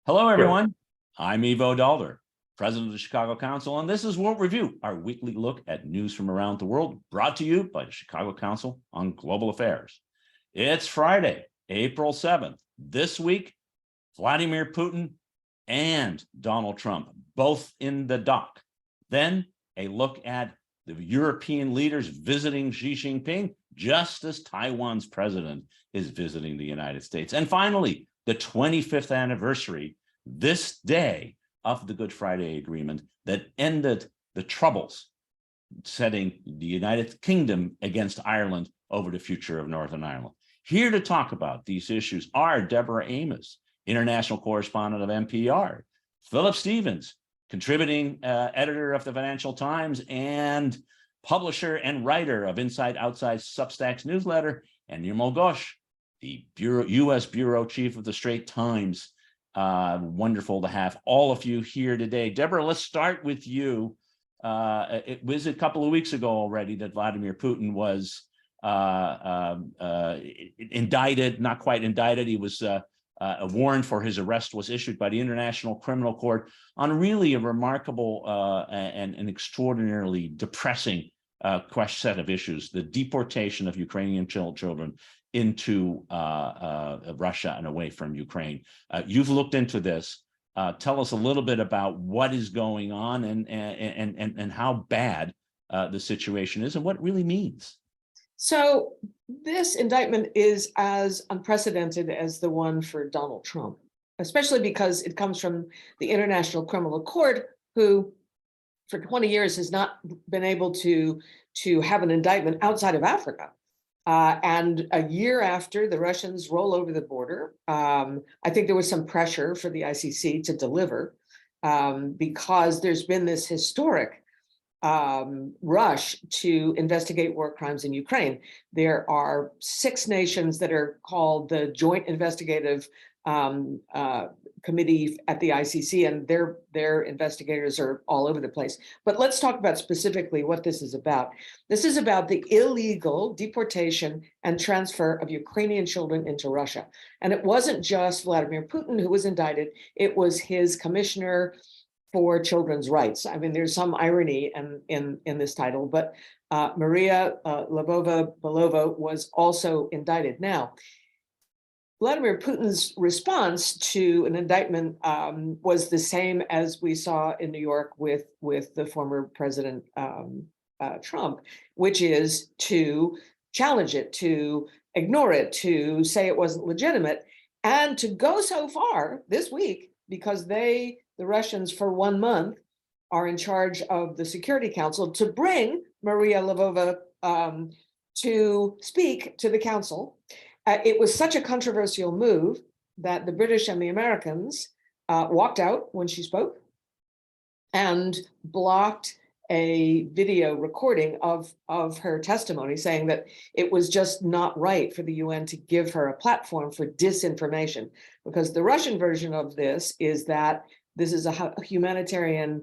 Hello, Sure. everyone. I'm Ivo Daalder, president of the Chicago Council, and this is World Review, our weekly look at news from around the world, brought to you by the Chicago Council on Global Affairs. It's Friday, April 7th. This week, Vladimir Putin and Donald Trump, both in the dock. Then a look at the European leaders visiting Xi Jinping, just as Taiwan's president is visiting the United States. And finally, the 25th anniversary this day of the Good Friday Agreement that ended the troubles setting the United Kingdom against Ireland over the future of Northern Ireland. Here to talk about these issues are Deborah Amos, international correspondent of NPR, Philip Stevens, contributing editor of the Financial Times and publisher and writer of Inside Outside Substack's newsletter, and Nirmal Ghosh, the U.S. Bureau Chief of the Straits Times. Wonderful to have all of you here today. Deborah, let's start with you. It was a couple of weeks ago already that Vladimir Putin was indicted, not quite indicted. He was a warrant for his arrest was issued by the International Criminal Court on really a remarkable and an extraordinarily depressing set of issues: the deportation of Ukrainian children into Russia and away from Ukraine. You've looked into this. Tell us a little bit about what is going on and how bad the situation is and what it really means. So this indictment is as unprecedented as the one for Donald Trump, especially because it comes from the International Criminal Court, who for 20 years has not been able to have an indictment outside of Africa. And a year after the Russians roll over the border, I think there was some pressure for the ICC to deliver because there's been this historic rush to investigate war crimes in Ukraine. There are 6 nations that are called the Joint Investigative Committee at the ICC, and their investigators are all over the place. But let's talk about specifically what this is about. This is about the illegal deportation and transfer of Ukrainian children into Russia. And it wasn't just Vladimir Putin who was indicted, it was his commissioner for children's rights. I mean, there's some irony in this title, but Maria Lvova-Belova was also indicted. Now, Vladimir Putin's response to an indictment was the same as we saw in New York with the former President Trump, which is to challenge it, to ignore it, to say it wasn't legitimate, and to go so far this week because the Russians for 1 month are in charge of the Security Council to bring Maria Lvova to speak to the council. It was such a controversial move that the British and the Americans walked out when she spoke and blocked a video recording of her testimony, saying that it was just not right for the UN to give her a platform for disinformation, because the Russian version of this is that this is a humanitarian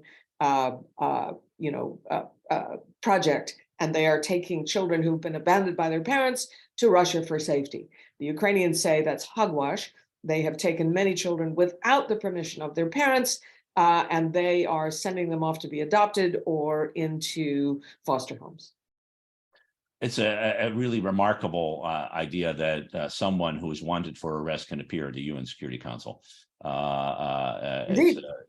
project, and they are taking children who've been abandoned by their parents to Russia for safety. The Ukrainians say that's hogwash. They have taken many children without the permission of their parents, and they are sending them off to be adopted or into foster homes. It's a really remarkable idea that someone who is wanted for arrest can appear at the UN Security Council.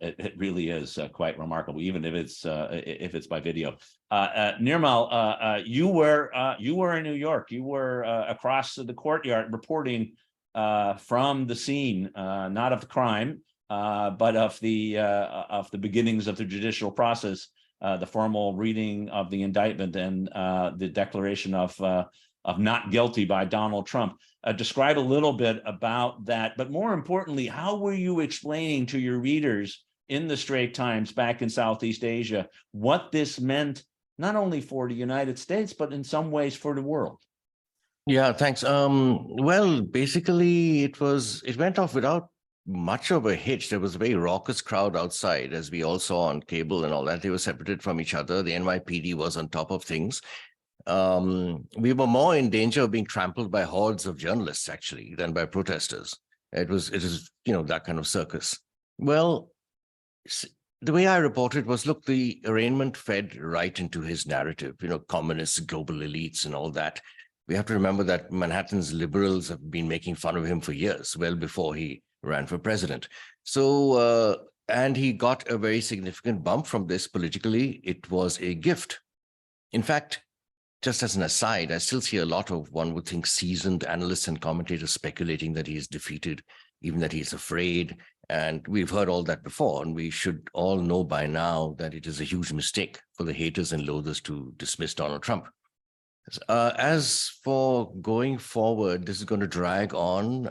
It really is quite remarkable, even if it's by video. Nirmal, you were in New York. You were across the courtyard reporting from the scene, not of the crime, but of the beginnings of the judicial process, the formal reading of the indictment and the declaration of not guilty by Donald Trump. Describe a little bit about that, but more importantly, how were you explaining to your readers in the Straits Times back in Southeast Asia what this meant, not only for the United States, but in some ways for the world? Yeah, thanks. Well, basically, it went off without much of a hitch. There was a very raucous crowd outside, as we all saw on cable and all that. They were separated from each other. The NYPD was on top of things. We were more in danger of being trampled by hordes of journalists, actually, than by protesters. It is, that kind of circus. Well, the way I reported was, look, the arraignment fed right into his narrative, communists, global elites and all that. We have to remember that Manhattan's liberals have been making fun of him for years, well before he ran for president. So, and he got a very significant bump from this politically. It was a gift. In fact, just as an aside, I still see a lot of, one would think, seasoned analysts and commentators speculating that he is defeated, even that he is afraid. And we've heard all that before, and we should all know by now that it is a huge mistake for the haters and loathers to dismiss Donald Trump. As for going forward, this is going to drag on.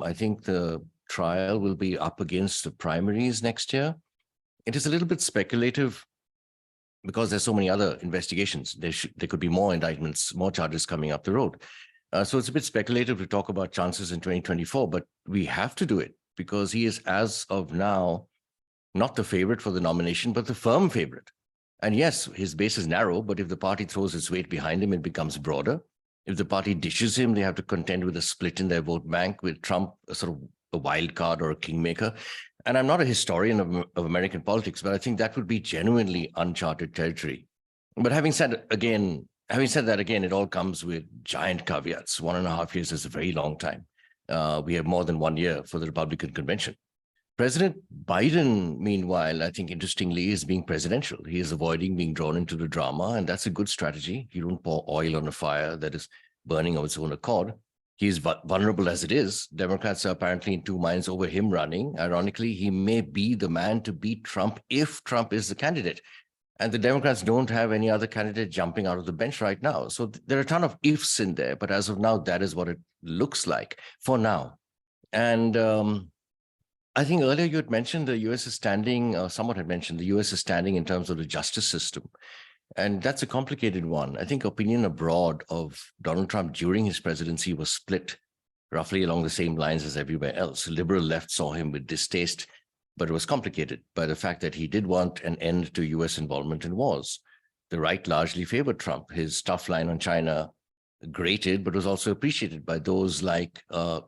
I think the trial will be up against the primaries next year. It is a little bit speculative because there's so many other investigations. There could be more indictments, more charges coming up the road. So it's a bit speculative to talk about chances in 2024, but we have to do it because he is, as of now, not the favorite for the nomination, but the firm favorite. And yes, his base is narrow, but if the party throws its weight behind him, it becomes broader. If the party dishes him, they have to contend with a split in their vote bank, with Trump a sort of a wild card or a kingmaker. And I'm not a historian of American politics, but I think that would be genuinely uncharted territory. But having said that again, it all comes with giant caveats. 1.5 years is a very long time. We have more than 1 year for the Republican convention. President Biden, meanwhile, I think interestingly, is being presidential. He is avoiding being drawn into the drama, and that's a good strategy. You don't pour oil on a fire that is burning of its own accord. He is vulnerable as it is. Democrats are apparently in two minds over him running. Ironically, he may be the man to beat Trump if Trump is the candidate. And the Democrats don't have any other candidate jumping out of the bench right now. So there are a ton of ifs in there, but as of now, that is what it looks like for now. And I think earlier you had mentioned the U.S. is standing, someone had mentioned the U.S. is standing in terms of the justice system. And that's a complicated one. I think opinion abroad of Donald Trump during his presidency was split roughly along the same lines as everywhere else. The liberal left saw him with distaste, but it was complicated by the fact that he did want an end to U.S. involvement in wars. The right largely favored Trump. His tough line on China grated, but was also appreciated by those like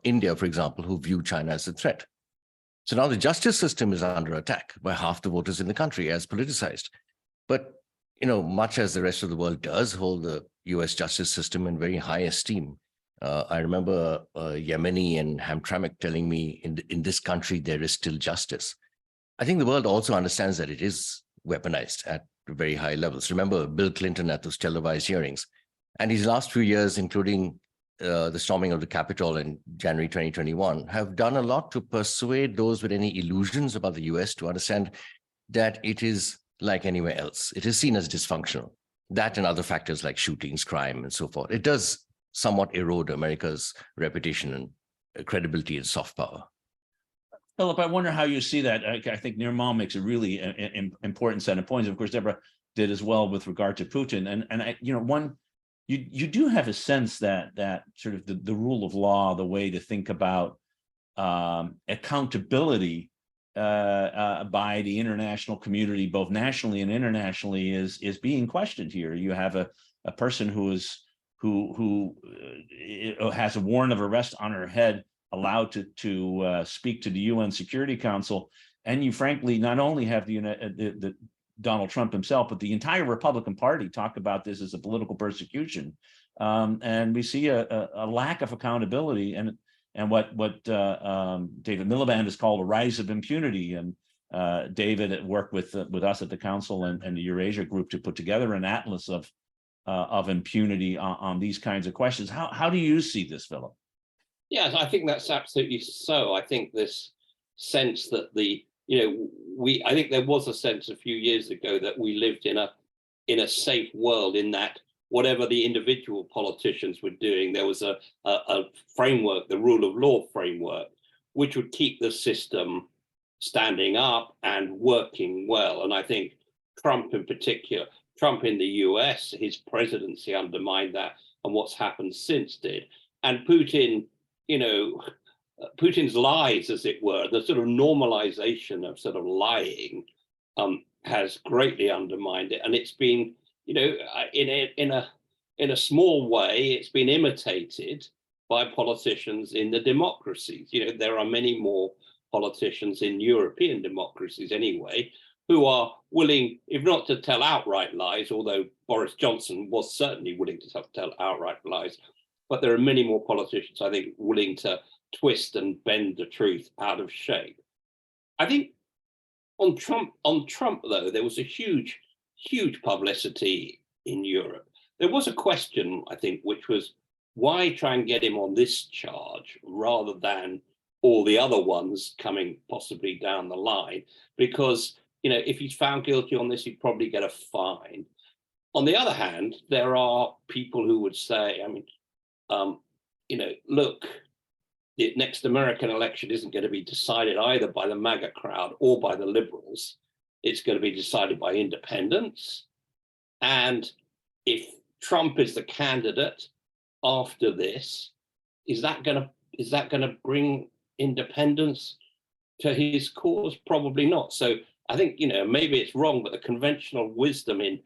India, for example, who view China as a threat. So now the justice system is under attack by half the voters in the country as politicized. But, much as the rest of the world does hold the U.S. justice system in very high esteem. I remember Yemeni and Hamtramck telling me in this country, there is still justice. I think the world also understands that it is weaponized at very high levels. Remember Bill Clinton at those televised hearings. And his last few years, including the storming of the Capitol in January 2021, have done a lot to persuade those with any illusions about the US to understand that it is like anywhere else. It is seen as dysfunctional. That and other factors like shootings, crime, and so forth. It does somewhat erode America's reputation and credibility and soft power. Philip, I wonder how you see that. I think Nirmal makes a really important set of points. Of course, Deborah did as well with regard to Putin. And you do have a sense that sort of the rule of law, the way to think about accountability by the international community, both nationally and internationally, is being questioned here. You have a person who has a warrant of arrest on her head, allowed to speak to the UN Security Council, and you frankly not only have the Donald Trump himself, but the entire Republican Party talk about this as a political persecution, and we see a lack of accountability and what David Miliband has called a rise of impunity. And David worked with us at the Council and the Eurasia Group to put together an atlas of impunity on these kinds of questions. How do you see this, Philip? Yes, I think that's absolutely so. I think this sense that I think there was a sense a few years ago that we lived in a safe world, in that whatever the individual politicians were doing, there was a framework, the rule of law framework, which would keep the system standing up and working well. And I think Trump in particular, Trump in the US, his presidency undermined that, and what's happened since did. And Putin, Putin's lies, as it were, the sort of normalization of sort of lying has greatly undermined it. And it's been, in a small way, it's been imitated by politicians in the democracies. There are many more politicians in European democracies anyway, who are willing, if not to tell outright lies, although Boris Johnson was certainly willing to tell outright lies, but there are many more politicians, I think, willing to twist and bend the truth out of shape. I think on Trump, though, there was a huge publicity in Europe. There was a question, I think, which was, why try and get him on this charge rather than all the other ones coming possibly down the line? Because, you know, if he's found guilty on this, he'd probably get a fine. On the other hand, there are people who would say, I mean, you know, look, the next American election isn't going to be decided either by the MAGA crowd or by the liberals. It's going to be decided by independents. And if Trump is the candidate after this, is that going to bring independents to his cause? Probably not. So I think, you know, maybe it's wrong, but the conventional wisdom in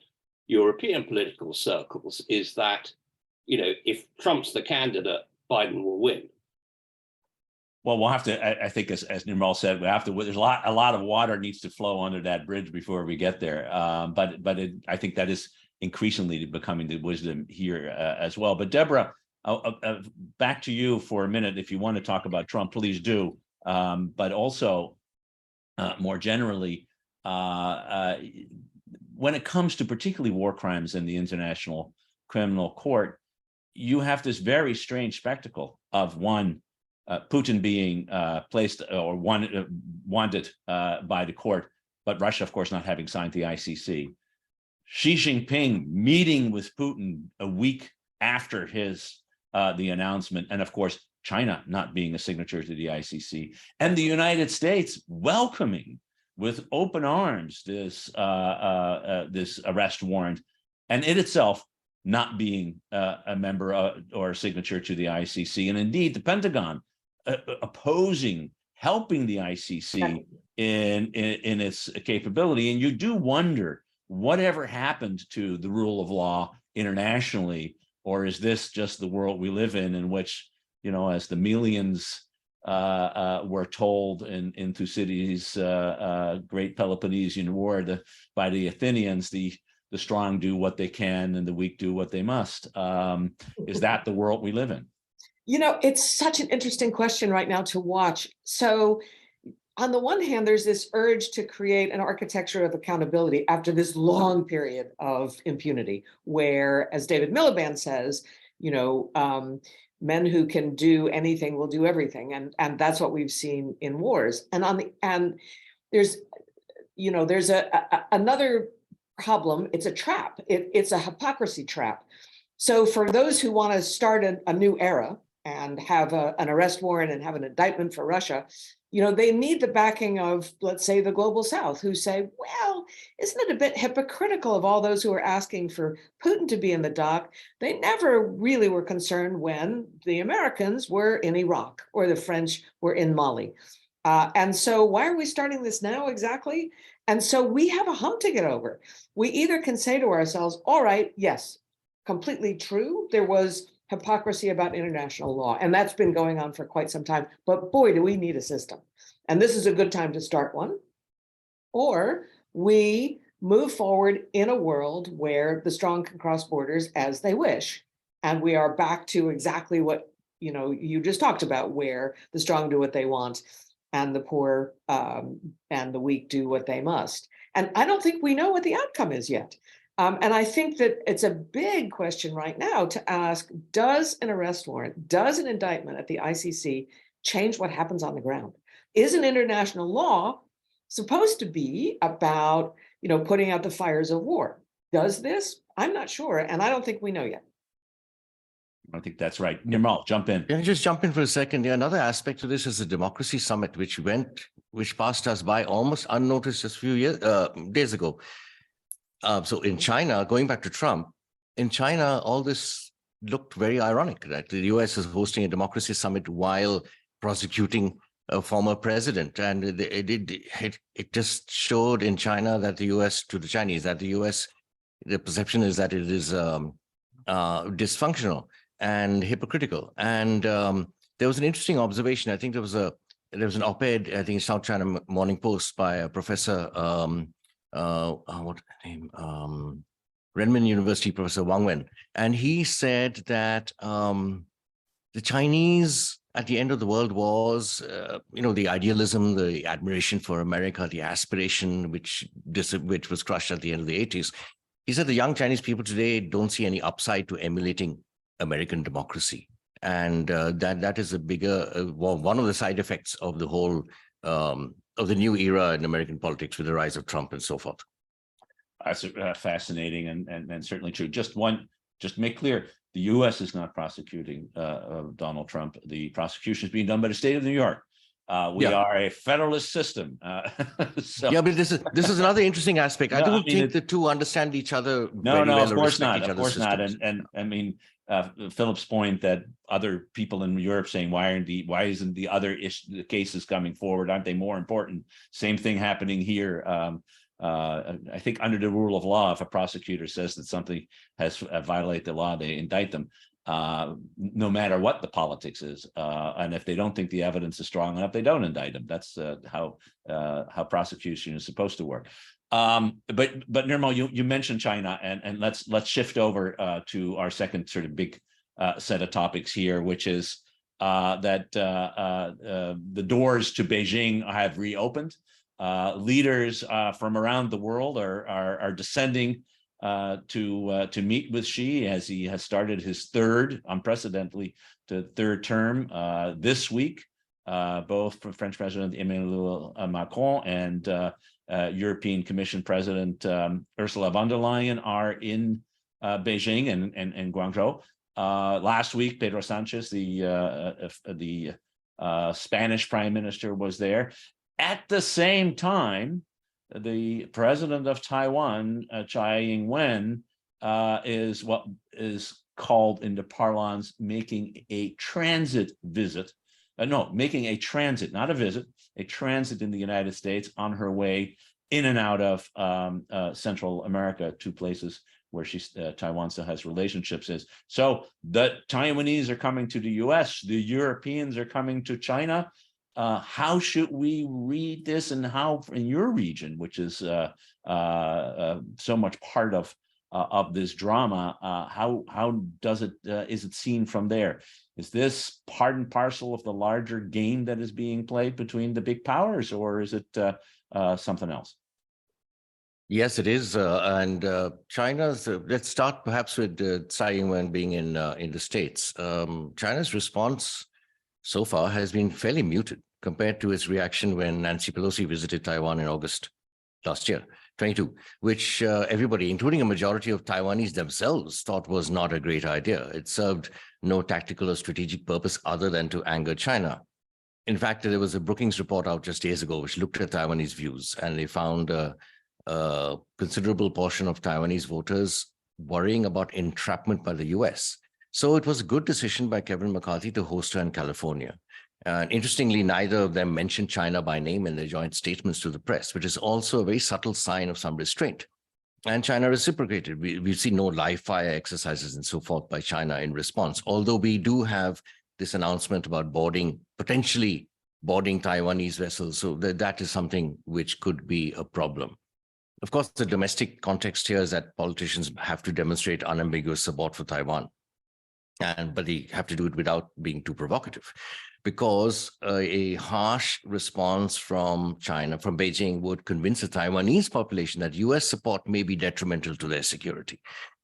European political circles is that, you know, if Trump's the candidate, Biden will win. Well, we'll have to, I think, as Nirmal said, we have to, there's a lot of water needs to flow under that bridge before we get there. I think that is increasingly becoming the wisdom here as well. But Deborah, back to you for a minute. If you want to talk about Trump, please do. But also, more generally, when it comes to particularly war crimes in the International Criminal Court, you have this very strange spectacle of one, Putin being placed or wanted by the court, but Russia, of course, not having signed the ICC. Xi Jinping meeting with Putin a week after the announcement, and of course, China not being a signature to the ICC, and the United States welcoming with open arms this arrest warrant, and it itself not being a member or a signature to the ICC, and indeed the Pentagon opposing helping the ICC in its capability. And you do wonder, whatever happened to the rule of law internationally, or is this just the world we live in which, you know, as the millions were told in Thucydides' great Peloponnesian War by the Athenians, the strong do what they can and the weak do what they must. Is that the world we live in? You know, it's such an interesting question right now to watch. So on the one hand, there's this urge to create an architecture of accountability after this long period of impunity, where, as David Miliband says, you know, men who can do anything will do everything. And that's what we've seen in wars. And there's, you know, there's another problem. It's a trap. It's a hypocrisy trap. So for those who want to start a new era and have an arrest warrant and have an indictment for Russia, you know, they need the backing of, let's say, the global South, who say, well, isn't it a bit hypocritical of all those who are asking for Putin to be in the dock? They never really were concerned when the Americans were in Iraq or the French were in Mali. And so why are we starting this now exactly? And so we have a hump to get over. We either can say to ourselves, all right, yes, completely true, there was hypocrisy about international law, and that's been going on for quite some time, but boy, do we need a system. And this is a good time to start one. Or we move forward in a world where the strong can cross borders as they wish. And we are back to exactly what, you know, you just talked about, where the strong do what they want and the poor and the weak do what they must. And I don't think we know what the outcome is yet. And I think that it's a big question right now to ask, does an arrest warrant, does an indictment at the ICC change what happens on the ground? Is an international law supposed to be about, you know, putting out the fires of war? Does this? I'm not sure. And I don't think we know yet. I think that's right. Nirmal, jump in. Can I just jump in for a second? Yeah, another aspect to this is the democracy summit, which passed us by almost unnoticed just a few days ago. So in China, going back to Trump, in China, all this looked very ironic, right? The US is hosting a democracy summit while prosecuting a former president. And it just showed in China that the US, to the Chinese, that the US, the perception is that it is dysfunctional and hypocritical. And there was an interesting observation. I think there was a there was an op-ed, I think in South China Morning Post by a professor, what's her name? Renmin University Professor Ing-wen, and he said that the Chinese at the end of the world was, the idealism, the admiration for America, the aspiration which was crushed at the end of the 80s. He said the young Chinese people today don't see any upside to emulating American democracy, and that is a bigger one of the side effects of the whole of the new era in American politics with the rise of Trump and so forth. That's fascinating and certainly true. Just to make clear, the U.S. is not prosecuting Donald Trump. The prosecution is being done by the state of New York. We are a federalist system. So, yeah, but this is another interesting aspect. I don't think the two understand each other. No, very well, of course not. Of course not. And I mean, Philip's point that other people in Europe saying why isn't the other cases coming forward? Aren't they more important? Same thing happening here. I think under the rule of law, if a prosecutor says that something has violated the law, they indict them, no matter what the politics is. And if they don't think the evidence is strong enough, they don't indict them. That's how prosecution is supposed to work. But Nirmal, you mentioned China, and let's shift over to our second sort of big set of topics here, which is that the doors to Beijing have reopened. Leaders from around the world are descending to meet with Xi as he has started his unprecedentedly third term this week. Both French President Emmanuel Macron and European Commission President Ursula von der Leyen are in Beijing and Guangzhou. Last week, Pedro Sanchez, the Spanish Prime Minister, was there. At the same time, the president of Taiwan, Tsai Ing-wen, is what is called into parlance making a transit visit. Making a transit, not a visit, a transit in the United States on her way in and out of Central America, two places where Taiwan still has relationships is. So the Taiwanese are coming to the US, the Europeans are coming to China. How should we read this, and how in your region, which is so much part of this drama, how does it is it seen from there? Is this part and parcel of the larger game that is being played between the big powers, or is it something else? Yes, it is, and China's. Let's start perhaps with Tsai Ing-wen being in the States. China's response so far has been fairly muted compared to its reaction when Nancy Pelosi visited Taiwan in August last year, 22, which everybody, including a majority of Taiwanese themselves, thought was not a great idea. It served no tactical or strategic purpose other than to anger China. In fact, there was a Brookings report out just days ago which looked at Taiwanese views, and they found a considerable portion of Taiwanese voters worrying about entrapment by the US. So it was a good decision by Kevin McCarthy to host her in California. And interestingly, neither of them mentioned China by name in their joint statements to the press, which is also a very subtle sign of some restraint. And China reciprocated. We've seen no live fire exercises and so forth by China in response, although we do have this announcement about potentially boarding Taiwanese vessels. So that is something which could be a problem. Of course, the domestic context here is that politicians have to demonstrate unambiguous support for Taiwan. But they have to do it without being too provocative, because a harsh response from China, from Beijing, would convince the Taiwanese population that US support may be detrimental to their security.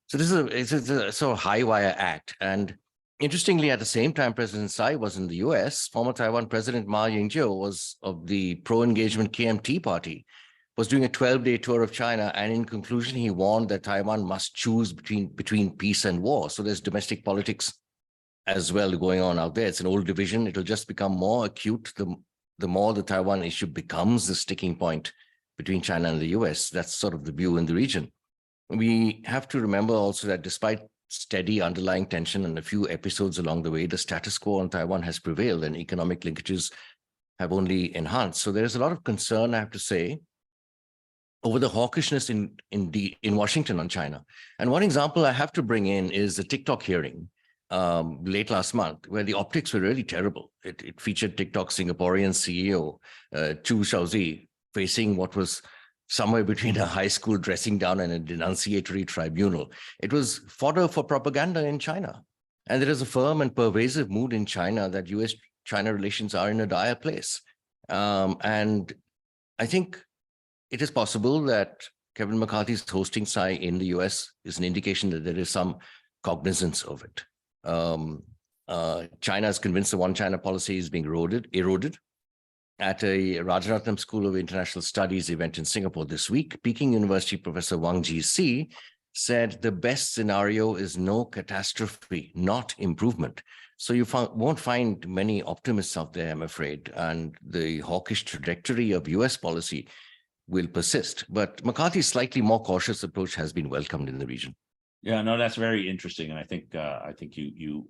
So this is a sort of high wire act. And interestingly, at the same time President Tsai was in the US, former Taiwan President Ma Ying-jeou was of the pro-engagement KMT party, was doing a 12-day tour of China, and in conclusion, he warned that Taiwan must choose between peace and war. So there's domestic politics as well going on out there. It's an old division. It'll just become more acute the more the Taiwan issue becomes the sticking point between China and the US. That's sort of the view in the region. We have to remember also that despite steady underlying tension and a few episodes along the way, the status quo on Taiwan has prevailed and economic linkages have only enhanced. So there's a lot of concern, I have to say, over the hawkishness in Washington on China. And one example I have to bring in is the TikTok hearing late last month, where the optics were really terrible. It featured TikTok Singaporean CEO Chu Shaozi facing what was somewhere between a high school dressing down and a denunciatory tribunal. It was fodder for propaganda in China. And there is a firm and pervasive mood in China that US-China relations are in a dire place. And I think it is possible that Kevin McCarthy's hosting Tsai in the US is an indication that there is some cognizance of it. China is convinced the one China policy is being eroded. At a Rajaratnam School of International Studies event in Singapore this week, Peking University professor Wang Jisi said the best scenario is no catastrophe, not improvement. So you won't find many optimists out there, I'm afraid, and the hawkish trajectory of US policy will persist. But McCarthy's slightly more cautious approach has been welcomed in the region. Yeah, no, that's very interesting, and I think the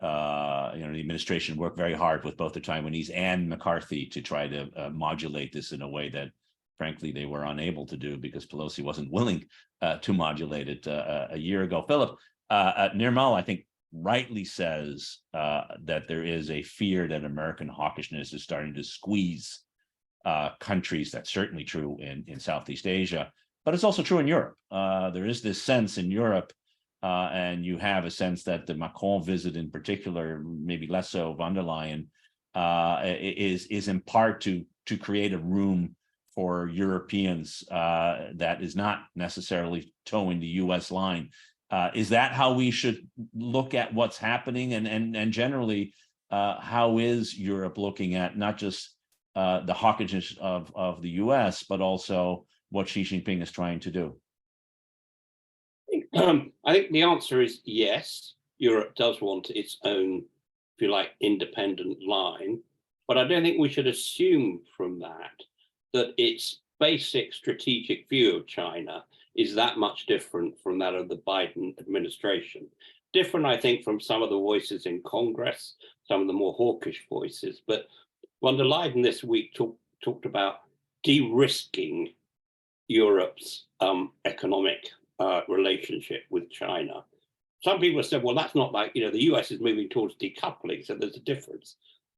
administration worked very hard with both the Taiwanese and McCarthy to try to modulate this in a way that, frankly, they were unable to do because Pelosi wasn't willing to modulate it a year ago. Philip, Nirmal, I think, rightly says that there is a fear that American hawkishness is starting to squeeze countries. That's certainly true in Southeast Asia, but it's also true in Europe. There is this sense in Europe, and you have a sense that the Macron visit in particular, maybe less so von der Leyen, is in part to create a room for Europeans that is not necessarily towing the US line. Is that how we should look at what's happening? And generally, how is Europe looking at not just the hawkishness of the US, but also what Xi Jinping is trying to do? I think the answer is yes. Europe does want its own, if you like, independent line. But I don't think we should assume from that its basic strategic view of China is that much different from that of the Biden administration. Different, I think, from some of the voices in Congress, some of the more hawkish voices. But von der Leyen this week talked about de-risking Europe's economic relationship with China. Some people said, well, that's not like, the US is moving towards decoupling, so there's a difference.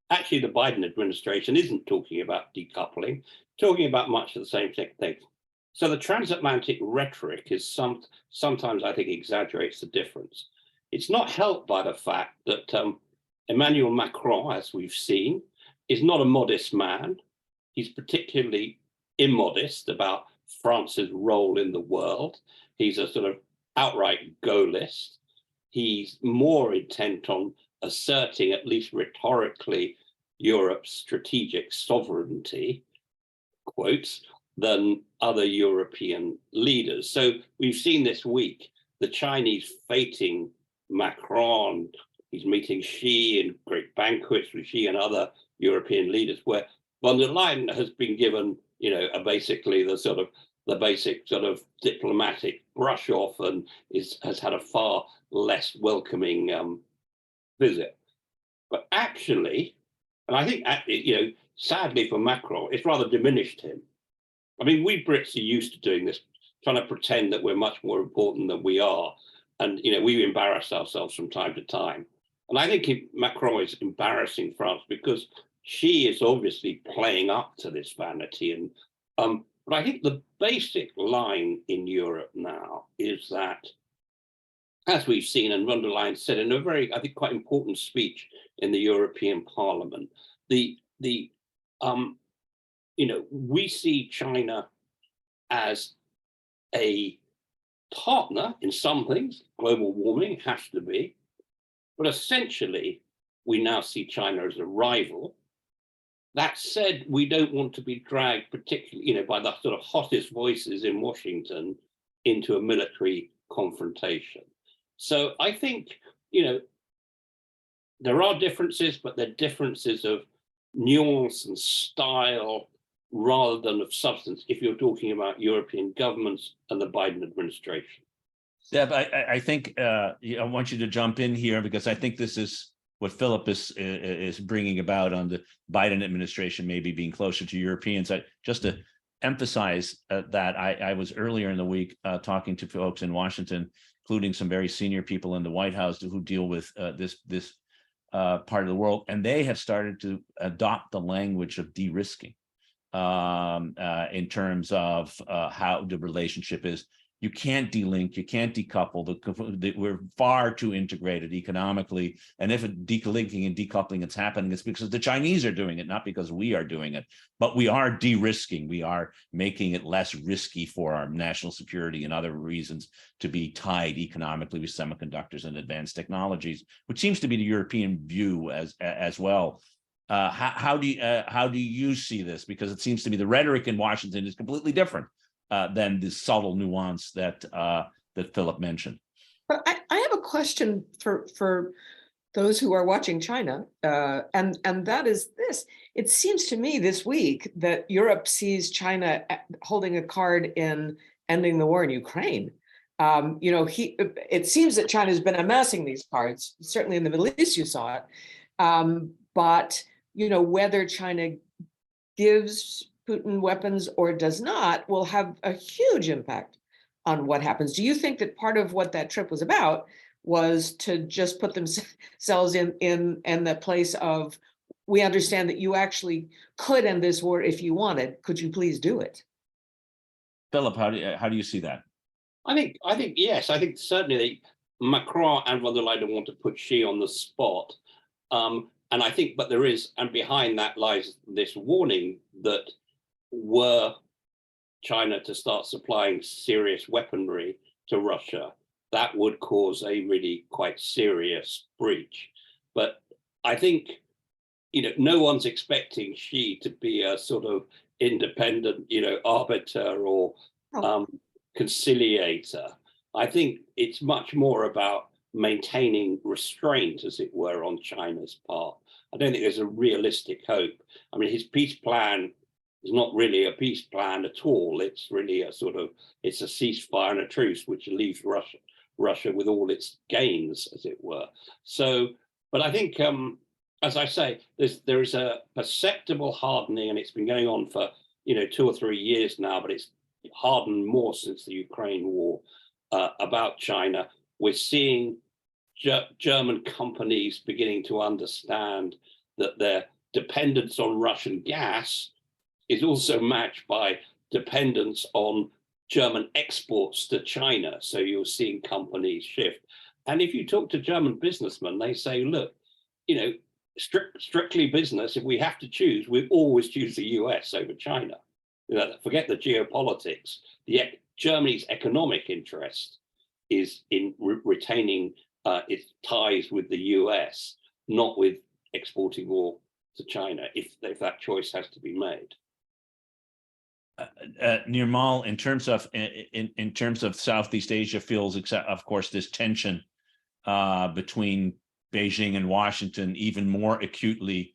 Actually, the Biden administration isn't talking about decoupling, talking about much of the same thing. So the transatlantic rhetoric is sometimes, I think, exaggerates the difference. It's not helped by the fact that Emmanuel Macron, as we've seen, is not a modest man. He's particularly immodest about France's role in the world. He's a sort of outright Gaullist. He's more intent on asserting, at least rhetorically, Europe's strategic sovereignty, quotes, than other European leaders. So we've seen this week the Chinese feting Macron. He's meeting Xi in great banquets with Xi and other European leaders, where von der Leyen has been given, basically the basic sort of diplomatic brush off and has had a far less welcoming visit. But actually, and I think, sadly for Macron, it's rather diminished him. I mean, we Brits are used to doing this, trying to pretend that we're much more important than we are. And, we embarrass ourselves from time to time. And I think Macron is embarrassing France because she is obviously playing up to this vanity. And but I think the basic line in Europe now is that, as we've seen, and von der Leyen said in a very, I think, quite important speech in the European Parliament, we see China as a partner in some things. Global warming has to be, but essentially, we now see China as a rival. That said, we don't want to be dragged, particularly, by the sort of hottest voices in Washington into a military confrontation. So I think, there are differences, but they're differences of nuance and style rather than of substance, if you're talking about European governments and the Biden administration. Deb, I think I want you to jump in here because I think this is what Philip is bringing about on the Biden administration, maybe being closer to Europeans. Just to emphasize that I was earlier in the week talking to folks in Washington, including some very senior people in the White House who deal with this part of the world, and they have started to adopt the language of de-risking in terms of how the relationship is. You can't delink, you can't decouple. We're far too integrated economically. And if delinking and decoupling is happening, it's because the Chinese are doing it, not because we are doing it. But we are de-risking. We are making it less risky for our national security and other reasons to be tied economically with semiconductors and advanced technologies, which seems to be the European view as well. How do you see this? Because it seems to me the rhetoric in Washington is completely different than the subtle nuance that Philip mentioned. But I have a question for those who are watching China, and that is this. It seems to me this week that Europe sees China holding a card in ending the war in Ukraine. It seems that China has been amassing these cards. Certainly in the Middle East, you saw it. But whether China gives Putin weapons or does not will have a huge impact on what happens. Do you think that part of what that trip was about was to just put themselves in the place of, we understand that you actually could end this war if you wanted. Could you please do it? Philip, how do you see that? I think yes. I think certainly Macron and von der Leyen want to put Xi on the spot. And I think, but there is, and behind that lies this warning that were China to start supplying serious weaponry to Russia, that would cause a really quite serious breach. But I think, no one's expecting Xi to be a sort of independent, arbiter or conciliator. I think it's much more about maintaining restraint, as it were, on China's part. I don't think there's a realistic hope. I mean, his peace plan is not really a peace plan at all. It's really it's a ceasefire and a truce, which leaves Russia with all its gains, as it were. So, but I think, as I say, there is a perceptible hardening, and it's been going on for 2 or 3 years now, but it's hardened more since the Ukraine war about China. We're seeing German companies beginning to understand that their dependence on Russian gas is also matched by dependence on German exports to China. So you're seeing companies shift. And if you talk to German businessmen, they say, look, strictly business, if we have to choose, we always choose the US over China. Forget the geopolitics. Germany's economic interest is in retaining its ties with the US, not with exporting more to China, if that choice has to be made. Nirmal, in terms of Southeast Asia, feels, of course, this tension between Beijing and Washington even more acutely.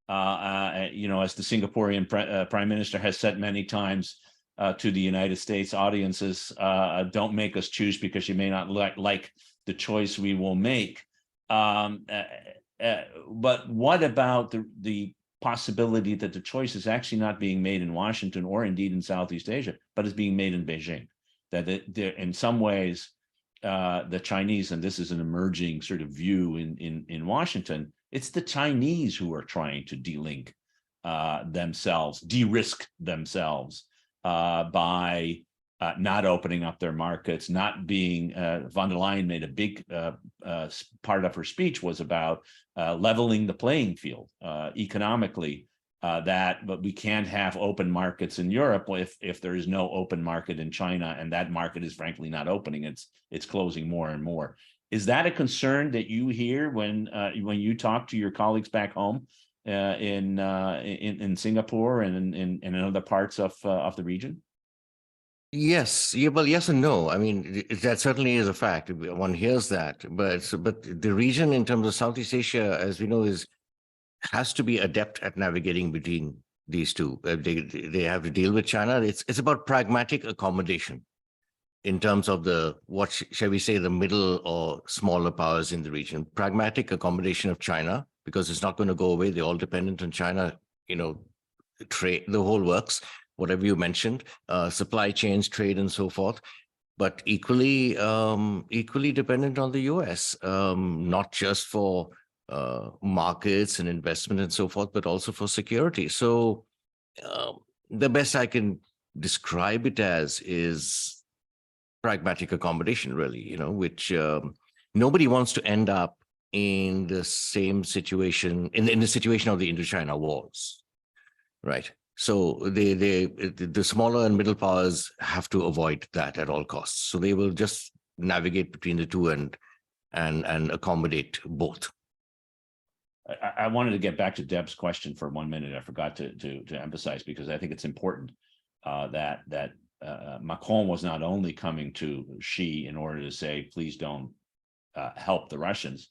As the Singaporean Prime Minister has said many times to the United States audiences, don't make us choose because you may not like the choice we will make. But what about the possibility that the choice is actually not being made in Washington or indeed in Southeast Asia, but is being made in Beijing? That in some ways, the Chinese, and this is an emerging sort of view in Washington, it's the Chinese who are trying to de-link themselves, de-risk themselves by not opening up their markets, not being, von der Leyen made a big part of her speech was about leveling the playing field economically, but we can't have open markets in Europe if there is no open market in China, and that market is frankly not opening, it's closing more and more. Is that a concern that you hear when you talk to your colleagues back home in Singapore and in other parts of the region? Yes, well, yes and no. I mean, that certainly is a fact. One hears that, but the region in terms of Southeast Asia, as we know, has to be adept at navigating between these two. They have to deal with China. It's about pragmatic accommodation in terms of what shall we say, the middle or smaller powers in the region. Pragmatic accommodation of China, because it's not going to go away. They're all dependent on China. Trade, the whole works. Whatever you mentioned, supply chains, trade, and so forth. but equally dependent on the US, not just for markets and investment and so forth, but also for security. So the best I can describe it as is pragmatic accommodation, really, which nobody wants to end up in the same situation, in the situation of the Indochina wars, right? So the smaller and middle powers have to avoid that at all costs. So they will just navigate between the two and accommodate both. I wanted to get back to Deb's question for 1 minute. I forgot to emphasize, because I think it's important that Macron was not only coming to Xi in order to say, please don't help the Russians.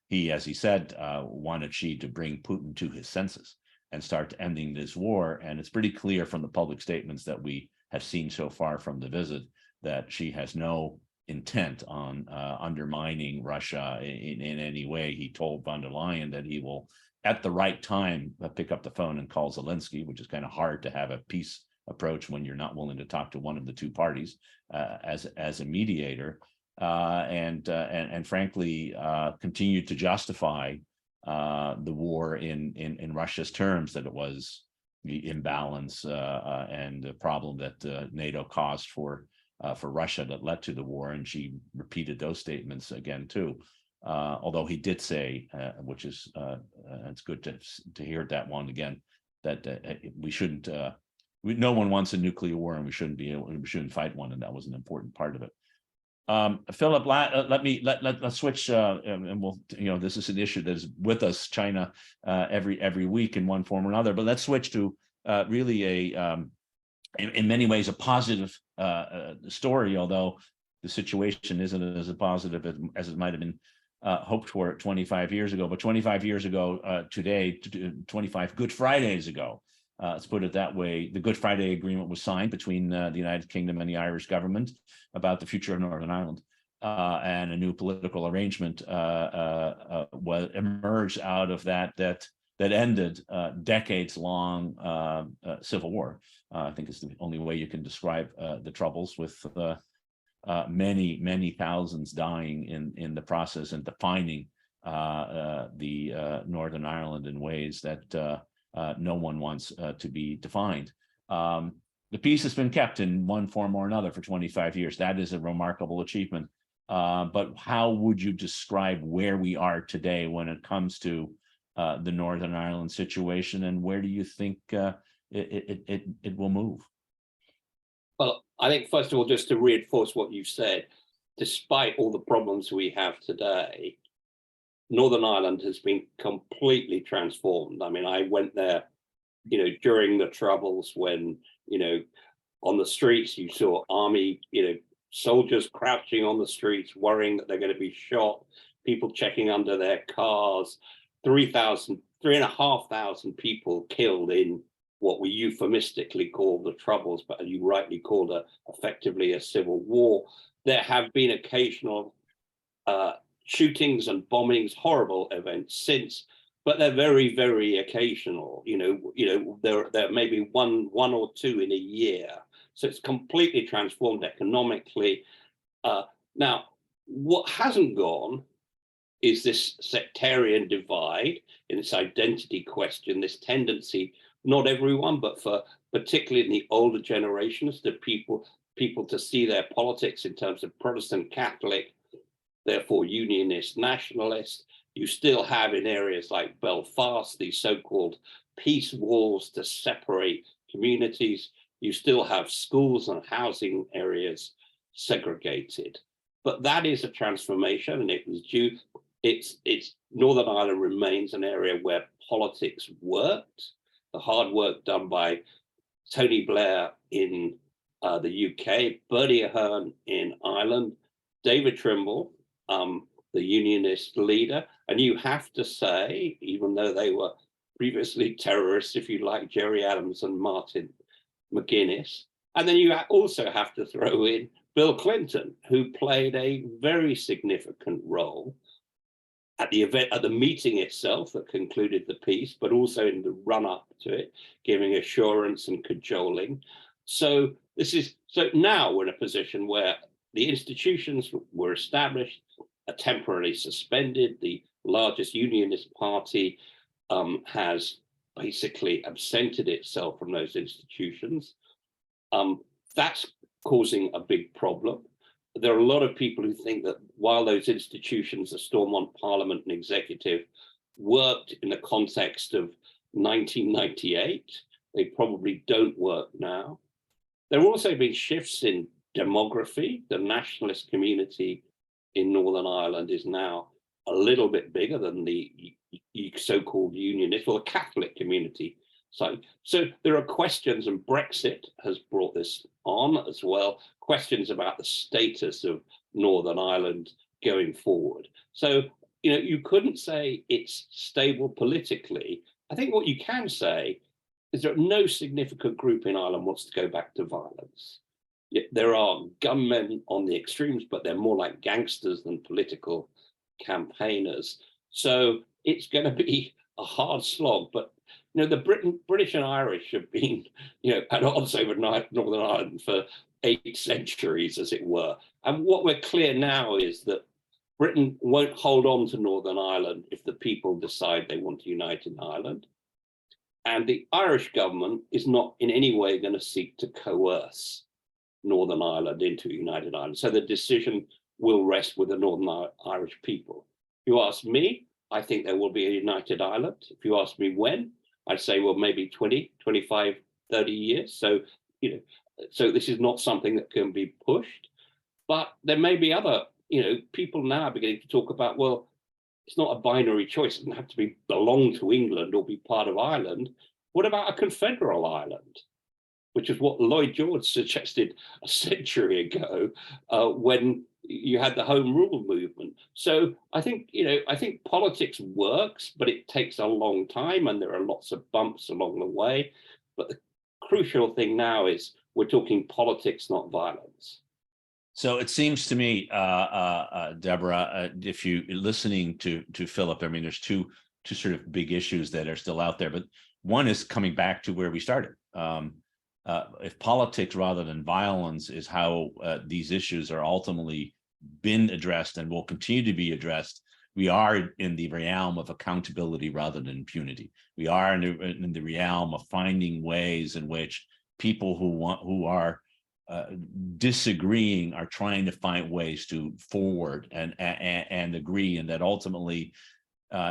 He, as he said, wanted Xi to bring Putin to his senses and start ending this war. And it's pretty clear from the public statements that we have seen so far from the visit that Xi has no intent on undermining Russia in any way. He told von der Leyen that he will, at the right time, pick up the phone and call Zelensky, which is kind of hard to have a peace approach when you're not willing to talk to one of the two parties as a mediator, and frankly continued to justify the war in Russia's terms, that it was the imbalance and the problem that NATO caused for Russia that led to the war. And she repeated those statements again too, although he did say, which is it's good to hear that one again, that we shouldn't no one wants a nuclear war, and we shouldn't fight one, and that was an important part of it. Philip, let's switch, and we'll, this is an issue that is with us, China, every week in one form or another. But let's switch to really in many ways a positive story, although the situation isn't as positive as it might have been hoped for 25 years ago. But 25 years ago today, 25 Good Fridays ago, let's put it that way, the Good Friday Agreement was signed between the United Kingdom and the Irish government about the future of Northern Ireland, and a new political arrangement emerged out of that ended decades-long civil war. I think it's the only way you can describe the troubles, with many thousands dying in the process, and defining the Northern Ireland in ways that no one wants to be defined. The peace has been kept in one form or another for 25 years. That is a remarkable achievement. But how would you describe where we are today when it comes to the Northern Ireland situation, and where do you think it will move? Well, I think, first of all, just to reinforce what you said, despite all the problems we have today, Northern Ireland has been completely transformed. I mean, I went there, during the Troubles, when, on the streets you saw army, soldiers crouching on the streets, worrying that they're going to be shot, people checking under their cars, 3,500 people killed in what we euphemistically call the Troubles, but you rightly called effectively a civil war. There have been occasional shootings and bombings, horrible events since, but they're very, very occasional. There may be one or two in a year. So it's completely transformed economically. Now, what hasn't gone is this sectarian divide in its identity question, this tendency, not everyone, but for particularly in the older generations, the people to see their politics in terms of Protestant, Catholic, therefore unionist, nationalist. You still have in areas like Belfast these so-called peace walls to separate communities. You still have schools and housing areas segregated. But that is a transformation, and it was due. It's Northern Ireland remains an area where politics worked. The hard work done by Tony Blair in the UK, Bernie Ahern in Ireland, David Trimble, the unionist leader. And you have to say, even though they were previously terrorists, if you like, Gerry Adams and Martin McGuinness. And then you also have to throw in Bill Clinton, who played a very significant role at the event, at the meeting itself that concluded the peace, but also in the run-up to it, giving assurance and cajoling. So now we're in a position where the institutions were established, are temporarily suspended. The largest unionist party has basically absented itself from those institutions. That's causing a big problem. There are a lot of people who think that while those institutions, the Stormont Parliament and Executive, worked in the context of 1998, they probably don't work now. There have also been shifts in demography. The nationalist community in Northern Ireland is now a little bit bigger than the so-called unionist or the Catholic community. So there are questions, and Brexit has brought this on as well, questions about the status of Northern Ireland going forward. So, you know, you couldn't say it's stable politically. I think what you can say is that no significant group in Ireland wants to go back to violence. There are gunmen on the extremes, but they're more like gangsters than political campaigners. So it's going to be a hard slog. But you know, the British and Irish have been, you know, at odds over Northern Ireland for 8 centuries, as it were. And what we're clear now is that Britain won't hold on to Northern Ireland if the people decide they want to unite in Ireland. And the Irish government is not in any way going to seek to coerce Northern Ireland into a united Ireland. So the decision will rest with the Northern Irish people. If you ask me, I think there will be a united Ireland. If you ask me when, I'd say, well, maybe 20, 25, 30 years. So, you know, so this is not something that can be pushed. But there may be other, you know, people now are beginning to talk about, well, it's not a binary choice. It doesn't have to belong to England or be part of Ireland. What about a confederal Ireland? Which is what Lloyd George suggested a century ago when you had the Home Rule movement. So I think, you know, I think politics works, but it takes a long time and there are lots of bumps along the way. But the crucial thing now is we're talking politics, not violence. So it seems to me, Deborah, if you listening to Philip, I mean, there's two sort of big issues that are still out there, but one is coming back to where we started. If politics rather than violence is how these issues are ultimately been addressed and will continue to be addressed, we are in the realm of accountability rather than impunity. We are in the realm of finding ways in which people who are disagreeing are trying to find ways to forward and agree, and that ultimately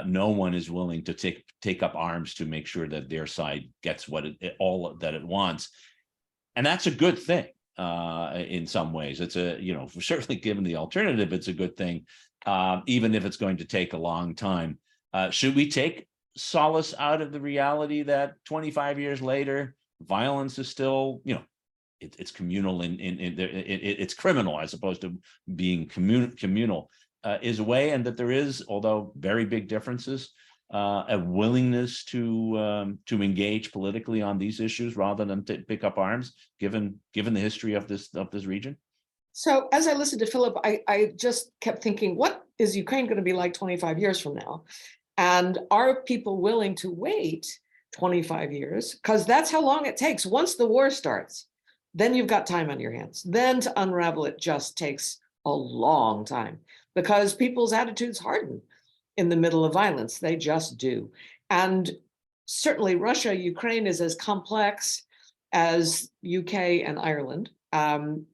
no one is willing to take up arms to make sure that their side gets what all that it wants. And that's a good thing in some ways. It's a, you know, certainly given the alternative, it's a good thing, even if it's going to take a long time. Should we take solace out of the reality that 25 years later, violence is still, you know, it's communal it's criminal as opposed to being communal is a way, and that there is, although very big differences, a willingness to engage politically on these issues rather than to pick up arms, given the history of this region? So as I listened to Philip, I just kept thinking, what is Ukraine going to be like 25 years from now? And are people willing to wait 25 years? Because that's how long it takes. Once the war starts, then you've got time on your hands. Then to unravel it just takes a long time because people's attitudes harden in the middle of violence. They just do. And certainly Russia, Ukraine is as complex as UK and Ireland.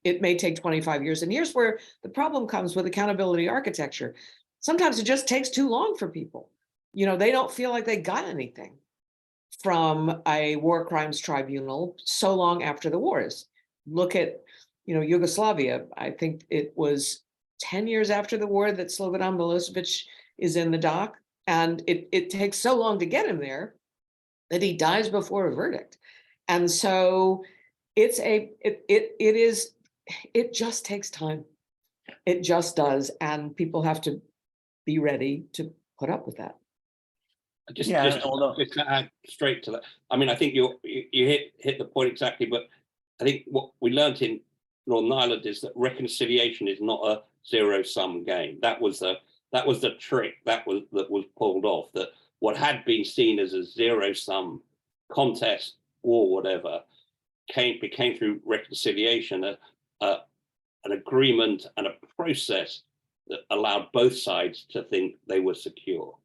It may take 25 years. And here's where the problem comes with accountability architecture. Sometimes it just takes too long for people. You know, they don't feel like they got anything from a war crimes tribunal so long after the wars. Look at, you know, Yugoslavia. I think it was 10 years after the war that Slobodan Milosevic is in the dock. And it takes so long to get him there that he dies before a verdict. And so it just takes time. It just does. And people have to be ready to put up with that. Just to add straight to that. I mean, I think you hit the point exactly, but I think what we learned in Northern Ireland is that reconciliation is not a zero-sum game. That was the trick that was pulled off. That what had been seen as a zero-sum contest or whatever became through reconciliation a an agreement and a process that allowed both sides to think they were secure.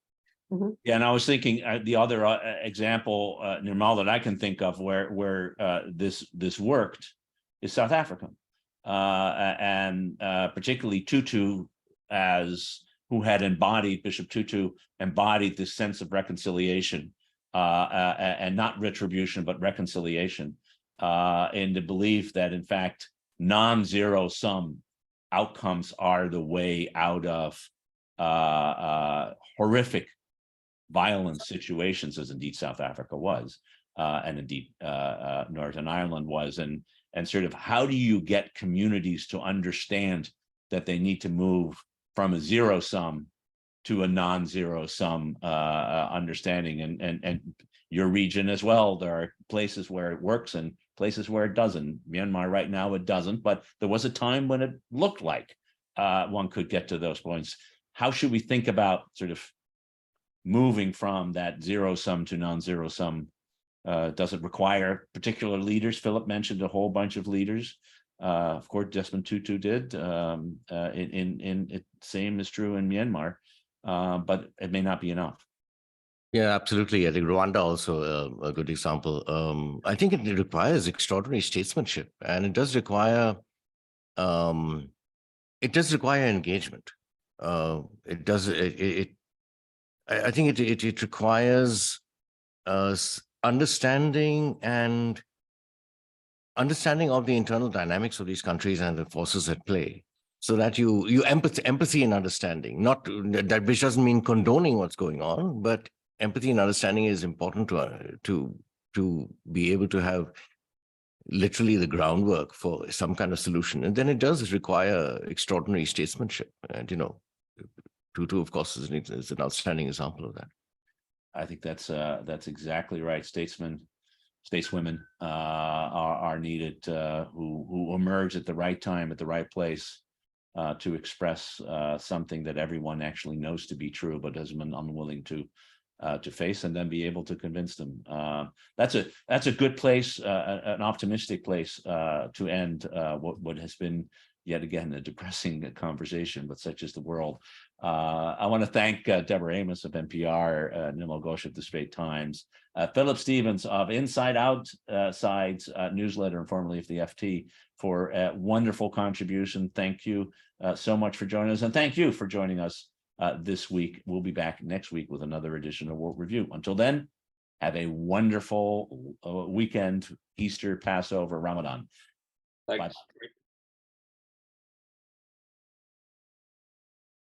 Yeah, and I was thinking the other example, Nirmal, that I can think of where this worked is South Africa, and particularly Tutu, as who had embodied, Bishop Tutu embodied this sense of reconciliation, and not retribution, but reconciliation, in the belief that in fact non-zero sum outcomes are the way out of horrific violent situations, as indeed South Africa was, and indeed Northern Ireland was, and sort of how do you get communities to understand that they need to move from a zero sum to a non-zero sum understanding, and your region as well. There are places where it works and places where it doesn't. Myanmar right now it doesn't, but there was a time when it looked like one could get to those points. How should we think about sort of moving from that zero sum to non-zero sum? Does it require particular leaders? Philip mentioned a whole bunch of leaders. Of course, Desmond Tutu did. Same is true in Myanmar, but it may not be enough. Yeah, absolutely. I think Rwanda also a good example. I think it requires extraordinary statesmanship, and it does require engagement. I think it requires understanding of the internal dynamics of these countries and the forces at play, so that you empathy and understanding, not that, which doesn't mean condoning what's going on, but empathy and understanding is important to be able to have literally the groundwork for some kind of solution. And then it does require extraordinary statesmanship. And, Tutu, of course, is an outstanding example of that. I think that's exactly right. Stateswomen are needed, who emerge at the right time, at the right place, to express something that everyone actually knows to be true, but has been unwilling to face, and then be able to convince them. That's a good place, an optimistic place to end what has been yet again a depressing conversation, but such is the world. I want to thank Deborah Amos of NPR, Nirmal Ghosh of the Strait Times, Philip Stevens of Inside Outside's newsletter, and formerly of the FT, for a wonderful contribution. Thank you so much for joining us, and thank you for joining us this week. We'll be back next week with another edition of World Review. Until then, have a wonderful weekend, Easter, Passover, Ramadan. Thanks. Bye.